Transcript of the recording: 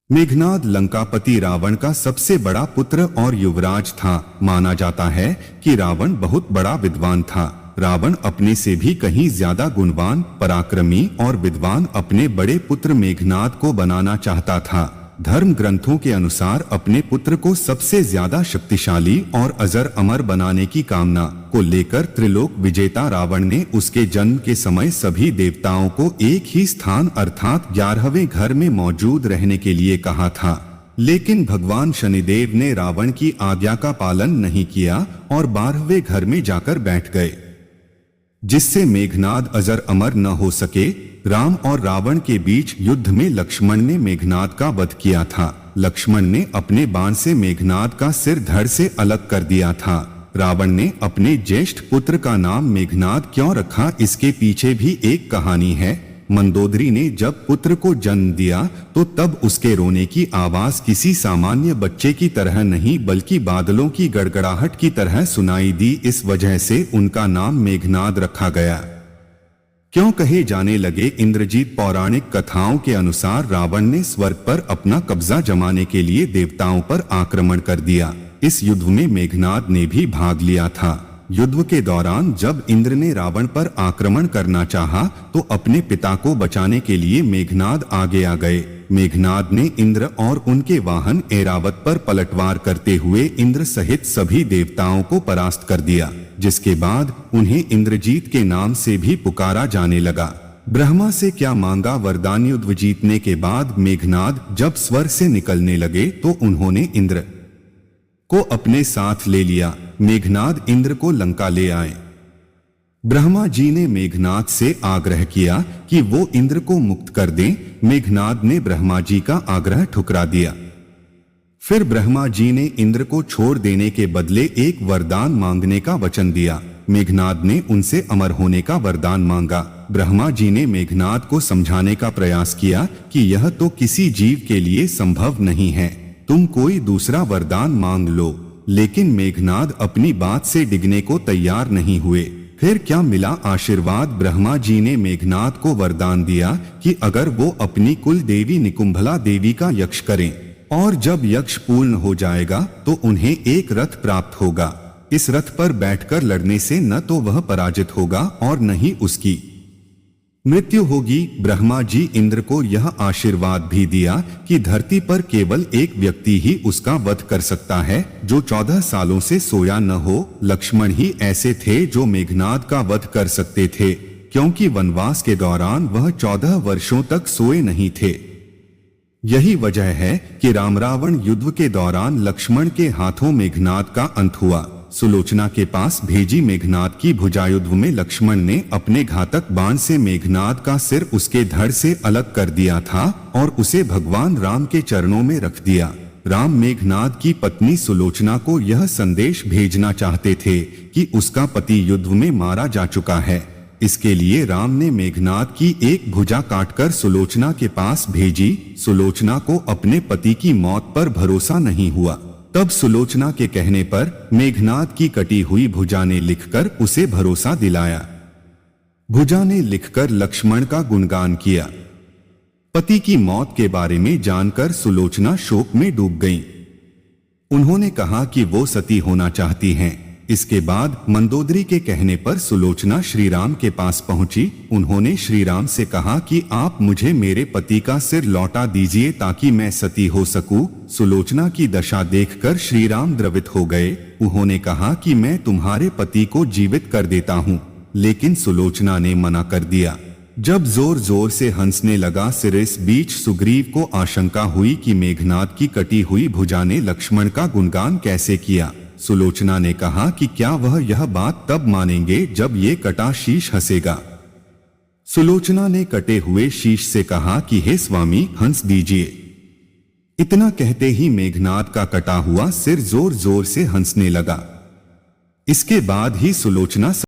मेघनाद लंकापति रावण का सबसे बड़ा पुत्र और युवराज था। माना जाता है कि रावण बहुत बड़ा विद्वान था। रावण अपने से भी कहीं ज्यादा गुणवान, पराक्रमी और विद्वान अपने बड़े पुत्र मेघनाद को बनाना चाहता था। धर्म ग्रंथों के अनुसार अपने पुत्र को सबसे ज्यादा शक्तिशाली और अजर अमर बनाने की कामना को लेकर त्रिलोक विजेता रावण ने उसके जन्म के समय सभी देवताओं को एक ही स्थान अर्थात 11वें घर में मौजूद रहने के लिए कहा था। लेकिन भगवान शनिदेव ने रावण की आज्ञा का पालन नहीं किया और 12वें घर में जाकर बैठ गए, जिससे मेघनाद अजर अमर न हो सके। राम और रावण के बीच युद्ध में लक्ष्मण ने मेघनाद का वध किया था। लक्ष्मण ने अपने बाण से मेघनाद का सिर धड़ से अलग कर दिया था। रावण ने अपने ज्येष्ठ पुत्र का नाम मेघनाद क्यों रखा, इसके पीछे भी एक कहानी है। मंदोदरी ने जब पुत्र को जन्म दिया तो तब उसके रोने की आवाज किसी सामान्य बच्चे की तरह नहीं बल्कि बादलों की गड़गड़ाहट की तरह सुनाई दी। इस वजह से उनका नाम मेघनाद रखा गया। क्यों कहे जाने लगे, इंद्रजीत पौराणिक कथाओं के अनुसार रावण ने स्वर्ग पर अपना कब्जा जमाने के लिए देवताओं पर आक्रमण कर दिया। इस युद्ध में मेघनाद ने भी भाग लिया था। युद्ध के दौरान जब इंद्र ने रावण पर आक्रमण करना चाहा तो अपने पिता को बचाने के लिए मेघनाद आगे आ गए। मेघनाद ने इंद्र और उनके वाहन ऐरावत पर पलटवार करते हुए इंद्र सहित सभी देवताओं को परास्त कर दिया, जिसके बाद उन्हें इंद्रजीत के नाम से भी पुकारा जाने लगा। ब्रह्मा से क्या मांगा वरदान। युद्ध जीतने के बाद मेघनाद जब स्वर्ग से निकलने लगे तो उन्होंने इंद्र को अपने साथ ले लिया। मेघनाद इंद्र को लंका ले आए। ब्रह्मा जी ने मेघनाद से आग्रह किया कि वो इंद्र को मुक्त कर दें। मेघनाद ने ब्रह्मा जी का आग्रह ठुकरा दिया। फिर ब्रह्मा जी ने इंद्र को छोड़ देने के बदले एक वरदान मांगने का वचन दिया। मेघनाद ने उनसे अमर होने का वरदान मांगा। ब्रह्मा जी ने मेघनाद को समझाने का प्रयास किया कि यह तो किसी जीव के लिए संभव नहीं है, तुम कोई दूसरा वरदान मांग लो। लेकिन मेघनाद अपनी बात से डिगने को तैयार नहीं हुए। फिर क्या मिला आशीर्वाद। ब्रह्मा जी ने मेघनाद को वरदान दिया कि अगर वो अपनी कुल देवी निकुंभला देवी का यक्ष करें और जब यक्ष पूर्ण हो जाएगा तो उन्हें एक रथ प्राप्त होगा। इस रथ पर बैठकर लड़ने से न तो वह पराजित होगा और न ही उसकी मृत्यु होगी। ब्रह्मा जी इंद्र को यह आशीर्वाद भी दिया कि धरती पर केवल एक व्यक्ति ही उसका वध कर सकता है जो 14 सालों से सोया न हो। लक्ष्मण ही ऐसे थे जो मेघनाद का वध कर सकते थे, क्योंकि वनवास के दौरान वह 14 वर्षों तक सोए नहीं थे। यही वजह है कि राम रावण युद्ध के दौरान लक्ष्मण के हाथों मेघनाद का अंत हुआ। सुलोचना के पास भेजी मेघनाद की भुजा। युद्ध में लक्ष्मण ने अपने घातक बाण से मेघनाद का सिर उसके धड़ से अलग कर दिया था और उसे भगवान राम के चरणों में रख दिया। राम मेघनाद की पत्नी सुलोचना को यह संदेश भेजना चाहते थे कि उसका पति युद्ध में मारा जा चुका है। इसके लिए राम ने मेघनाद की एक भुजा काटकर सुलोचना के पास भेजी। सुलोचना को अपने पति की मौत पर भरोसा नहीं हुआ। तब सुलोचना के कहने पर मेघनाद की कटी हुई भुजा ने लिखकर उसे भरोसा दिलाया। भुजा ने लिखकर लक्ष्मण का गुणगान किया। पति की मौत के बारे में जानकर सुलोचना शोक में डूब गईं। उन्होंने कहा कि वो सती होना चाहती हैं। इसके बाद मंदोदरी के कहने पर सुलोचना श्री राम के पास पहुंची। उन्होंने श्री राम से कहा कि आप मुझे मेरे पति का सिर लौटा दीजिए ताकि मैं सती हो सकूं। सुलोचना की दशा देखकर श्री राम द्रवित हो गए। उन्होंने कहा कि मैं तुम्हारे पति को जीवित कर देता हूं, लेकिन सुलोचना ने मना कर दिया। जब जोर जोर से हंसने लगा सिर, इस बीच सुग्रीव को आशंका हुई कि मेघनाद की कटी हुई भुजा ने लक्ष्मण का गुणगान कैसे किया। सुलोचना ने कहा कि क्या वह यह बात तब मानेंगे जब ये कटा शीश हंसेगा। सुलोचना ने कटे हुए शीश से कहा कि हे स्वामी, हंस दीजिए। इतना कहते ही मेघनाद का कटा हुआ सिर जोर जोर से हंसने लगा। इसके बाद ही सुलोचना